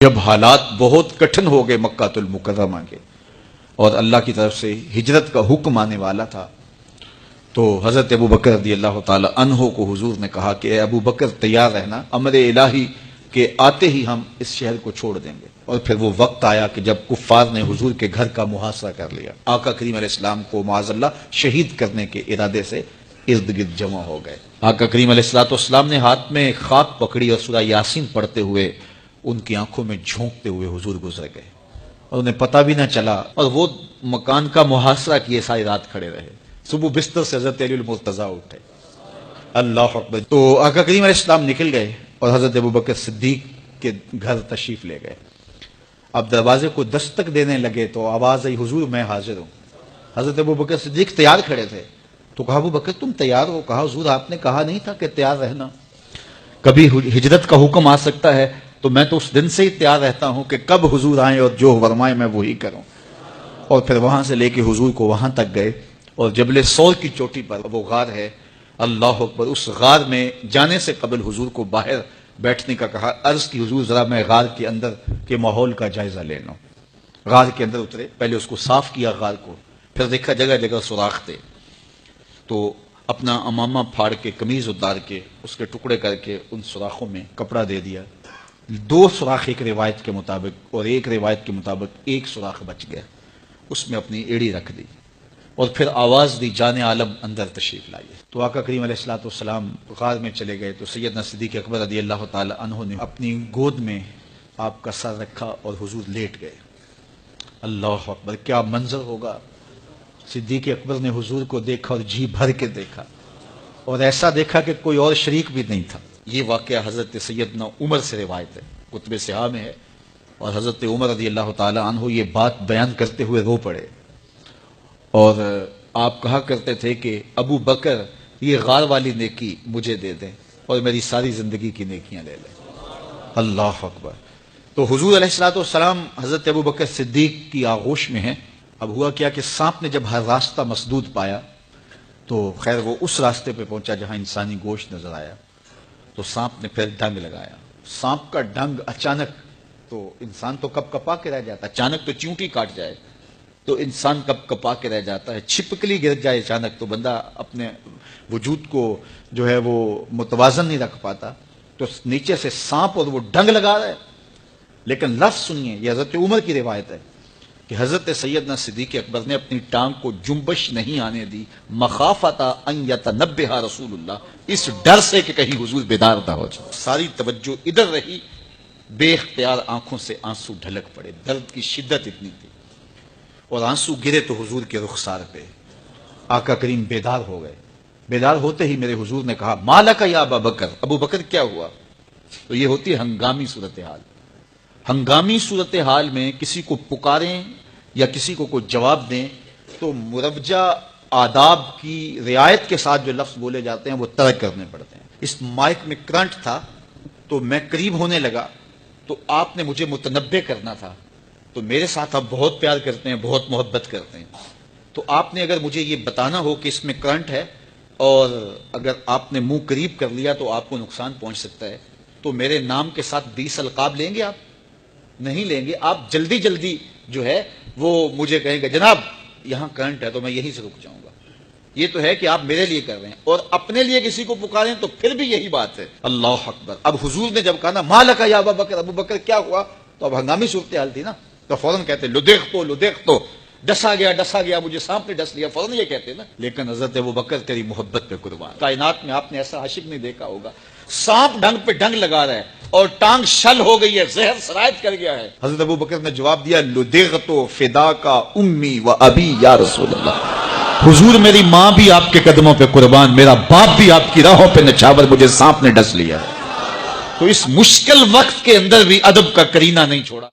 جب حالات بہت کٹھن ہو گئے مکہ المکرمہ کے اور اللہ کی طرف سے ہجرت کا حکم آنے والا تھا تو حضرت ابو بکر رضی اللہ تعالی عنہ کو حضور نے کہا کہ اے ابو بکر تیار رہنا، امر الہی کے آتے ہی ہم اس شہر کو چھوڑ دیں گے۔ اور پھر وہ وقت آیا کہ جب کفار نے حضور کے گھر کا محاصرہ کر لیا، آقا کریم علیہ السلام کو معاذ اللہ شہید کرنے کے ارادے سے ارد گرد جمع ہو گئے۔ آقا کریم علیہ السلام نے ہاتھ میں خاک پکڑی اور سورہ یاسین پڑھتے ہوئے ان کی آنکھوں میں جھونکتے ہوئے حضور گزر گئے اور انہیں پتہ بھی نہ چلا، اور وہ مکان کا محاصرہ کیے ساری رات کھڑے رہے۔ صبح بستر سے حضرت علی المرتضیٰ اٹھے، اللہ اکبر، تو آقا کریم علیہ السلام نکل گئے اور حضرت ابو بکر صدیق کے گھر تشریف لے گئے۔ اب دروازے کو دستک دینے لگے تو آواز آئی، حضور میں حاضر ہوں۔ حضرت ابو بکر صدیق تیار کھڑے تھے تو کہا ابو بکر تم تیار ہو؟ کہا حضور آپ نے کہا نہیں تھا کہ تیار رہنا، کبھی ہجرت کا حکم آ سکتا ہے تو میں تو اس دن سے ہی تیار رہتا ہوں کہ کب حضور آئیں اور جو فرمائے میں وہی کروں۔ اور پھر وہاں سے لے کے حضور کو وہاں تک گئے اور جبل سور کی چوٹی پر وہ غار ہے، اللہ اکبر، اس غار میں جانے سے قبل حضور کو باہر بیٹھنے کا کہا۔ عرض کی حضور ذرا میں غار کے اندر کے ماحول کا جائزہ لے لوں۔ غار کے اندر اترے، پہلے اس کو صاف کیا غار کو، پھر دیکھا جگہ جگہ سوراخ تھے تو اپنا امامہ پھاڑ کے قمیض اتار کے اس کے ٹکڑے کر کے ان سوراخوں میں کپڑا دے دیا۔ 2 سوراخ ایک روایت کے مطابق اور ایک روایت کے مطابق 1 سوراخ بچ گیا، اس میں اپنی ایڑی رکھ دی اور پھر آواز دی جان عالم اندر تشریف لائیے۔ تو آقا کریم علیہ السلام غار میں چلے گئے تو سیدنا صدیق اکبر رضی اللہ تعالی عنہ نے اپنی گود میں آپ کا سر رکھا اور حضور لیٹ گئے۔ اللہ اکبر، کیا منظر ہوگا! صدیق اکبر نے حضور کو دیکھا اور جی بھر کے دیکھا اور ایسا دیکھا کہ کوئی اور شریک بھی نہیں تھا۔ یہ واقعہ حضرت سیدنا عمر سے روایت ہے، کتب سیاہ میں ہے، اور حضرت عمر رضی اللہ تعالی عنہ یہ بات بیان کرتے ہوئے رو پڑے اور آپ کہا کرتے تھے کہ ابو بکر یہ غار والی نیکی مجھے دے دیں اور میری ساری زندگی کی نیکیاں لے لیں۔ اللہ اکبر۔ تو حضور علیہ السلام حضرت ابو بکر صدیق کی آغوش میں ہیں۔ اب ہوا کیا کہ سانپ نے جب ہر راستہ مسدود پایا تو خیر وہ اس راستے پہ پہنچا جہاں انسانی گوشت نظر آیا، تو سانپ نے پھر ڈنگ لگایا۔ سانپ کا ڈنگ اچانک، تو انسان تو کپ کپا کے رہ جاتا ہے، اچانک تو چونٹی کاٹ جائے تو انسان کپ کپا کے رہ جاتا ہے، چھپکلی گر جائے اچانک تو بندہ اپنے وجود کو جو ہے وہ متوازن نہیں رکھ پاتا، تو نیچے سے سانپ اور وہ ڈنگ لگا رہا ہے۔ لیکن لفظ سنیے، یہ حضرت عمر کی روایت ہے کہ حضرت سیدنا صدیق اکبر نے اپنی ٹانگ کو جنبش نہیں آنے دی، مخافتا ان یتنبہ رسول اللہ، اس ڈر سے کہ کہیں حضور بیدار نہ ہو جائے۔ ساری توجہ ادھر رہی، بے اختیار آنکھوں سے آنسو ڈھلک پڑے، درد کی شدت اتنی تھی، اور آنسو گرے تو حضور کے رخسار پہ۔ آقا کریم بیدار ہو گئے۔ بیدار ہوتے ہی میرے حضور نے کہا مالک یا ابا بکر، ابو بکر کیا ہوا؟ تو یہ ہوتی ہے ہنگامی صورتحال۔ ہنگامی صورتحال میں کسی کو پکاریں یا کسی کو کوئی جواب دیں تو مروجہ آداب کی رعایت کے ساتھ جو لفظ بولے جاتے ہیں وہ ترک کرنے پڑتے ہیں۔ اس مائک میں کرنٹ تھا تو میں قریب ہونے لگا تو آپ نے مجھے متنبہ کرنا تھا، تو میرے ساتھ آپ بہت پیار کرتے ہیں، بہت محبت کرتے ہیں، تو آپ نے اگر مجھے یہ بتانا ہو کہ اس میں کرنٹ ہے اور اگر آپ نے منہ قریب کر لیا تو آپ کو نقصان پہنچ سکتا ہے، تو میرے نام کے ساتھ 20 القاب لیں گے؟ آپ نہیں لیں گے، آپ جلدی جلدی جو ہے وہ مجھے کہیں گے جناب یہاں کرنٹ ہے، تو میں یہیں سے رک جاؤں گا۔ یہ تو ہے کہ آپ میرے لیے کر رہے ہیں، اور اپنے لیے کسی کو پکاریں تو پھر بھی یہی بات ہے۔ اللہ اکبر۔ اب حضور نے جب کہا نا مالک یا ابا بکر، ابو بکر کیا ہوا، تو اب ہنگامی صورتحال تھی نا، تو فوراً کہتے لدیخ تو ڈسا گیا، مجھے سانپ نے ڈس لیا، فوراً یہ کہتے نا۔ لیکن حضرت ابو بکر تیری محبت پہ قربان، کائنات میں آپ نے ایسا عاشق نہیں دیکھا ہوگا، سانپ ڈنگ پہ ڈنگ لگا رہا ہے اور ٹانگ شل ہو گئی ہے، زہر سرایت کر گیا ہے۔ حضرت ابو بکر نے جواب دیا لدغت فداک امی و ابی یا رسول اللہ، حضور میری ماں بھی آپ کے قدموں پہ قربان، میرا باپ بھی آپ کی راہوں پہ نچھاور، مجھے سانپ نے ڈس لیا۔ تو اس مشکل وقت کے اندر بھی ادب کا کرینہ نہیں چھوڑا۔